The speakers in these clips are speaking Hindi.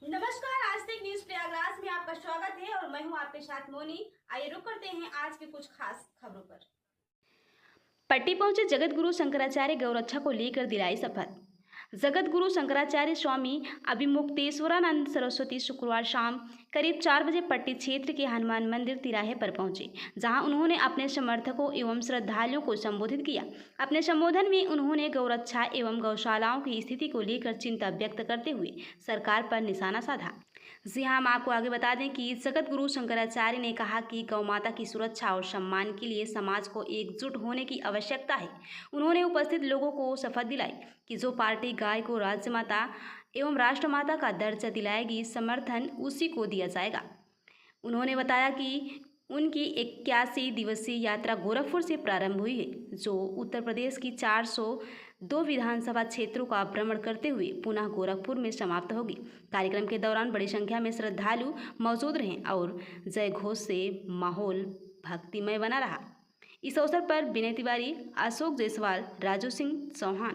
नमस्कार, आज तक न्यूज प्रयागराज में आपका स्वागत है और मैं हूं आपके साथ मोनी। आइए रुक करते हैं आज के कुछ खास खबरों पर। पट्टी पहुंचे जगत गुरु शंकराचार्य गौरक्षा को लेकर दिलाई शपथ। जगत गुरु शंकराचार्य स्वामी अभिमुक्तेश्वरानंद सरस्वती शुक्रवार शाम करीब 4 बजे पट्टी क्षेत्र के हनुमान मंदिर तिराहे पर पहुंचे, जहां उन्होंने अपने समर्थकों एवं श्रद्धालुओं को संबोधित किया। अपने संबोधन में उन्होंने गौरक्षा एवं गौशालाओं की स्थिति को लेकर चिंता व्यक्त करते हुए सरकार पर निशाना साधा। जी हाँ, हम आपको आगे बता दें कि जगत गुरु शंकराचार्य ने कहा कि गौ माता की सुरक्षा और सम्मान के लिए समाज को एकजुट होने की आवश्यकता है। उन्होंने उपस्थित लोगों को शपथ दिलाई कि जो पार्टी गाय को राजमाता एवं राष्ट्रमाता का दर्जा दिलाएगी, समर्थन उसी को दिया जाएगा। उन्होंने बताया कि उनकी 81 दिवसीय यात्रा गोरखपुर से प्रारंभ हुई है, जो उत्तर प्रदेश की 402 विधानसभा क्षेत्रों का भ्रमण करते हुए पुनः गोरखपुर में समाप्त होगी। कार्यक्रम के दौरान बड़ी संख्या में श्रद्धालु मौजूद रहे और जय घोष से माहौल भक्तिमय बना रहा। इस अवसर पर विनय तिवारी, अशोक जायसवाल, राजू सिंह चौहान,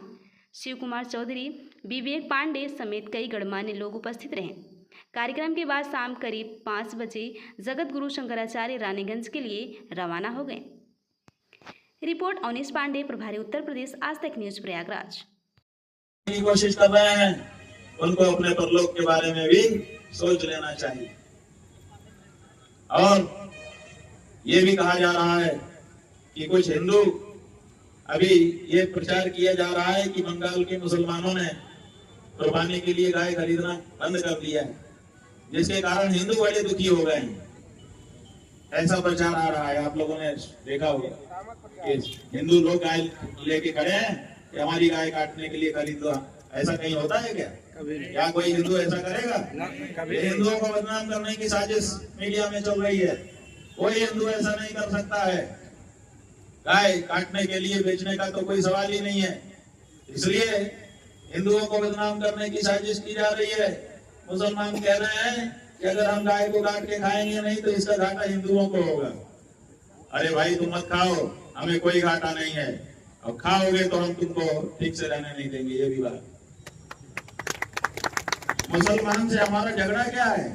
शिव कुमार चौधरी, विवेक पांडे समेत कई गणमान्य लोग उपस्थित रहे। कार्यक्रम के बाद शाम करीब 5 बजे जगत गुरु शंकराचार्य रानीगंज के लिए रवाना हो गए। रिपोर्ट अवनीश पांडे, प्रभारी उत्तर प्रदेश, आज तक न्यूज प्रयागराज। कोशिश कर रहे हैं, उनको अपने परलोक के बारे में भी सोच लेना चाहिए। और ये भी कहा जा रहा है कि कुछ हिंदू, अभी ये प्रचार किया जा रहा है कि बंगाल के मुसलमानों ने कुर्बानी के लिए गाय खरीदना बंद कर दिया है, जिसके कारण हिंदू बड़े दुखी हो गए हैं। ऐसा प्रचार आ रहा है, आप लोगों ने देखा होगा कि हिंदू लोग गाय लेके खड़े हैं कि हमारी गाय काटने के लिए खरीद लो। ऐसा कहीं होता है क्या? क्या कोई हिंदू ऐसा करेगा? ये हिंदुओं को बदनाम करने की साजिश मीडिया में चल रही है। कोई हिंदू ऐसा नहीं कर सकता है। गाय काटने के लिए बेचने का तो कोई सवाल ही नहीं है। इसलिए हिंदुओं को बदनाम करने की साजिश की जा रही है। मुसलमान कह रहे हैं कि अगर हम गाय को काट के खाएंगे नहीं तो इसका घाटा हिंदुओं को होगा। अरे भाई, तुम मत खाओ, हमें कोई घाटा नहीं है, और खाओगे तो हम तुमको ठीक से रहने नहीं देंगे। ये भी बात, मुसलमान से हमारा झगड़ा क्या है?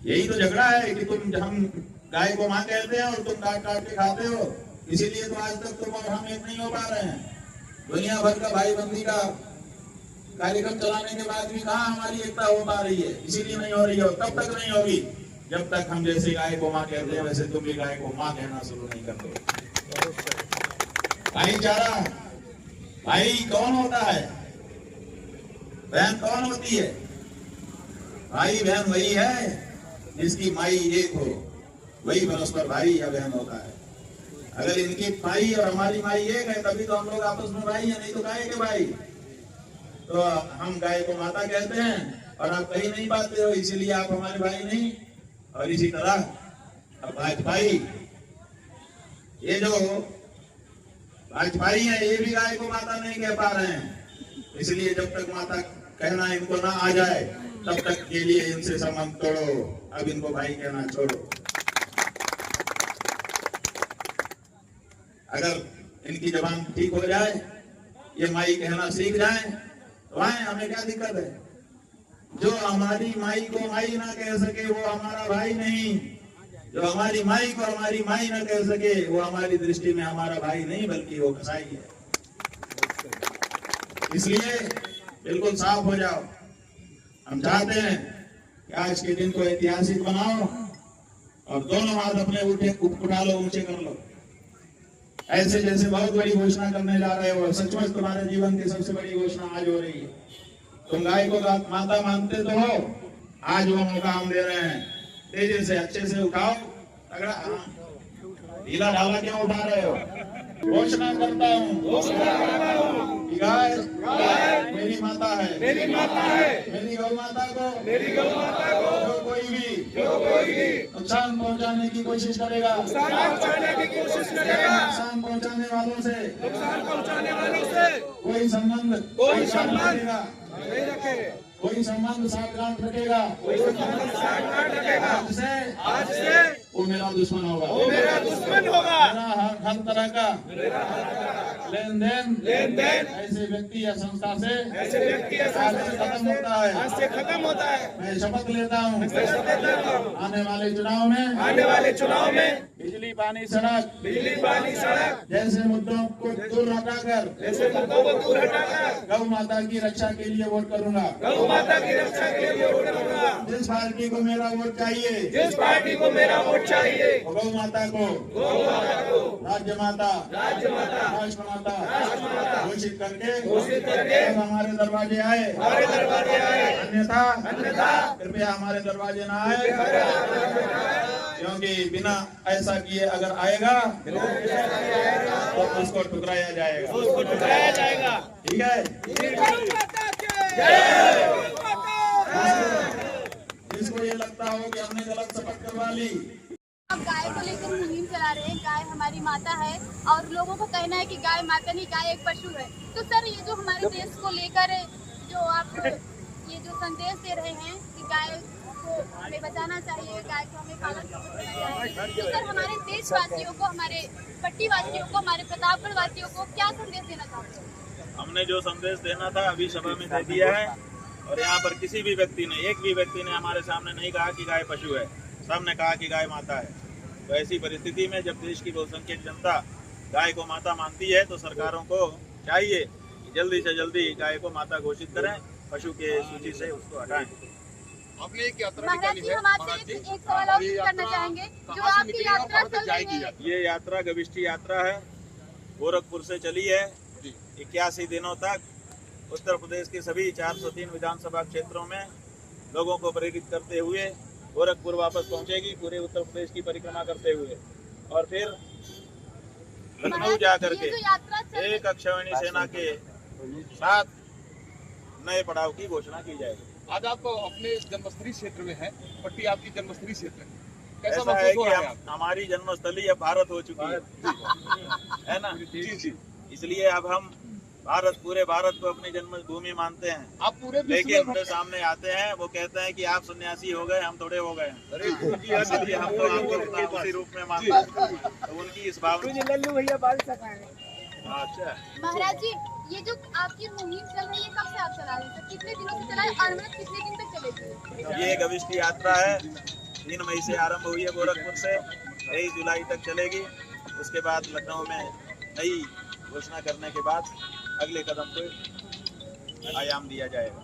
यही तो झगड़ा है कि हम गाय को मां कहते हैं और तुम काट काट के खाते हो। इसीलिए तो आज तक तुम और हम एक नहीं हो पा रहे हैं। दुनिया भर का भाई बंदी का कार्यक्रम चलाने के बाद भी कहाँ हमारी एकता हो पा रही है? इसीलिए नहीं हो रही है। तब तक नहीं होगी जब तक हम जैसे गाय को मां कहते हैं वैसे तुम भी गाय को मां कहना शुरू नहीं करते। भाईचारा, भाई कौन होता है? बहन कौन होती है? भाई बहन वही है जिसकी माई एक हो, वही परस्पर भाई या बहन होता है। अगर इनकी माई और हमारी माई एक है तभी तो हम लोग आपस में भाई है, नहीं तो गाय के भाई। तो हम गाय को माता कहते हैं और आप कहीं नहीं पाते हो, इसीलिए आप हमारे भाई नहीं। और इसी तरह अब भाजपाई, ये जो भाजपाई है ये भी गाय को माता नहीं कह पा रहे हैं। इसलिए जब तक माता कहना इनको ना आ जाए तब तक के लिए इनसे संबंध तोड़ो। अब इनको भाई कहना छोड़ो। अगर इनकी जबान ठीक हो जाए, ये माई कहना सीख जाए तो आए, हमें क्या दिक्कत है? जो हमारी माई को माई ना कह सके वो हमारा भाई नहीं। जो हमारी माई को हमारी माई ना कह सके वो हमारी दृष्टि में हमारा भाई नहीं बल्कि वो कसाई है। इसलिए बिल्कुल साफ हो जाओ। हम चाहते हैं कि आज के दिन को ऐतिहासिक बनाओ और दोनों हाथ अपने उठा लो, ऊंचे कर लो। ऐसे जैसे बहुत बड़ी घोषणा करने जा रहे हो, सचमुच तुम्हारे जीवन की सबसे बड़ी घोषणा आज हो रही है। तुम गाय को माता मानते तो हो, आज वो मौका हम दे रहे हैं। तेजी से अच्छे से उठाओ, तगड़ा ढीला ढाला क्यों उठा रहे हो? घोषणा करता हूँ कि गाय मेरी माता है, मेरी माता है। मेरी गौ माता को जो कोई भी नुकसान पहुंचाने की कोशिश करेगा, नुकसान पहुंचाने वालों से कोई संबंध नहीं रखेगा, कोई संबंध साथ गांठ रखेगा। आज से वो मेरा दुश्मन होगा। मेरा दुश्मन होगा। मेरा हर तरह का लेन देन ऐसे व्यक्ति या संस्था से आज से खत्म होता है। मैं शपथ लेता हूँ आने वाले चुनाव में बिजली पानी सड़क जैसे मुद्दों को दूर हटाकर गौ माता की रक्षा के लिए वोट करूंगा। जिस पार्टी को मेरा वोट चाहिए वो गौ माता को राज्य माता राष्ट्र माता घोषित करके जब हमारे दरवाजे आए, अन्यथा कृपया हमारे दरवाजे न आए, क्योंकि बिना ऐसा किए अगर आएगा तो उसको ठुकराया जाएगा। ठीक है। जिसको ये लगता हो कि हमने गलत शपथ करवा ली। अब गाय को लेकर मुहिम चला रहे हैं। गाय हमारी माता है और लोगों को कहना है कि गाय माता नहीं, गाय एक पशु है। तो सर, ये जो हमारे देश को लेकर जो आप ये जो संदेश दे रहे हैं कि गाय को हमें बचाना चाहिए, गाय को हमें पालन करना चाहिए, तो सर हमारे देशवासियों को, हमारे पट्टी वासियों को, हमारे प्रतापगढ़ वासियों को क्या संदेश देना चाहते हैं? हमने जो संदेश देना था अभी सभा में दे दिया है। और यहाँ पर किसी भी व्यक्ति ने, एक भी व्यक्ति ने हमारे सामने नहीं कहा कि गाय पशु है, सबने कहा कि गाय माता है। तो ऐसी परिस्थिति में जब देश की बहुसंख्यक जनता गाय को माता मानती है तो सरकारों को चाहिए कि जल्दी से जल्दी गाय को माता घोषित करें, पशु के सूची से उसको हटाएं। आपने एक यात्रा महाराज जी, हम आपसे एक सवाल और करना चाहेंगे। जो आपकी यात्रा चल रही है, ये यात्रा गविष्ठी यात्रा है, गोरखपुर से चली है। 81 दिनों तक उत्तर प्रदेश के सभी 403 विधानसभा क्षेत्रों में लोगों को प्रेरित करते हुए गोरखपुर वापस पहुंचेगी, पूरे उत्तर प्रदेश की परिक्रमा करते हुए, और फिर लखनऊ जा करके एक अक्षौहिणी सेना के साथ नए पड़ाव की घोषणा की जाएगी। आज आप अपने जन्मस्थली क्षेत्र में है, पट्टी आपकी जन्मस्थली क्षेत्र है, कैसा ऐसा है महसूस हो कि रहा है? हमारी जन्मस्थली अब भारत हो चुकी है ना। इसलिए अब हम पूरे भारत को अपनी जन्मभूमि मानते हैं। आप पूरे लेकिन उनके सामने आते हैं, वो कहते हैं कि आप सन्यासी हो गए, हम थोड़े हो गए हैं। इसलिए हम तो आपको उसी रूप में मानते हैं। तो उनकी इस भावना। अच्छा, महाराज जी, ये जो आपकी मुहिम चल रही है, कब से आप चला रहे हैं? कितने दिनों से चला है और मतलब कितने दिन तक चलेगी? ये गविष्ठी यात्रा है, 3 मई से आरंभ हुई है गोरखपुर से, 23 जुलाई तक चलेगी। उसके बाद लखनऊ में नई घोषणा करने के बाद अगले कदम को आयाम दिया जाएगा।